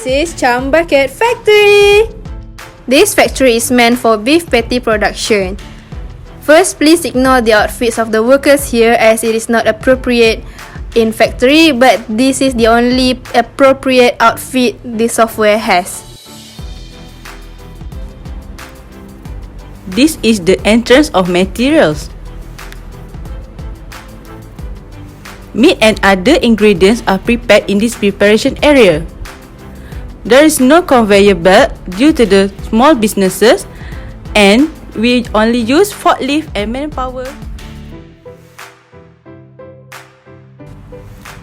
This is Cham Bucket Factory. This factory is meant for beef patty production. First, please ignore the outfits of the workers here as it is not appropriate in factory, but this is the only appropriate outfit this software has. This is the entrance of materials. Meat and other ingredients are prepared in this preparation area. There is no conveyor belt due to the small businesses, and we only use forklift and manpower.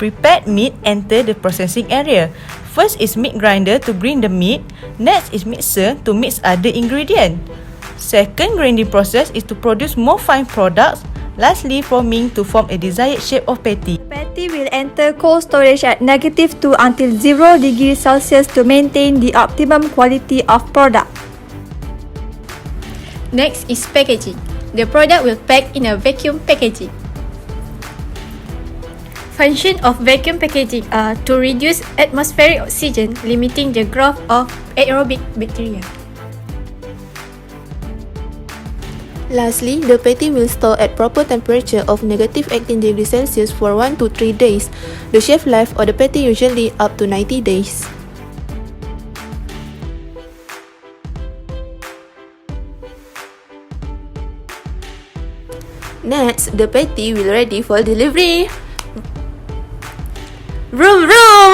Prepared meat enter the processing area. First is meat grinder to grind the meat. Next is mixer to mix other ingredients. Second grinding process is to produce more fine products. Lastly, forming to form a desired shape of patty. Patty will enter cold storage at -2 until 0 degrees Celsius to maintain the optimum quality of product. Next is packaging. The product will pack in a vacuum packaging. Function of vacuum packaging are to reduce atmospheric oxygen, limiting the growth of aerobic bacteria. Lastly, the patty will store at proper temperature of -18 degrees Celsius for 1 to 3 days. The shelf life of the patty usually up to 90 days. Next, the patty will ready for delivery. Vroom vroom!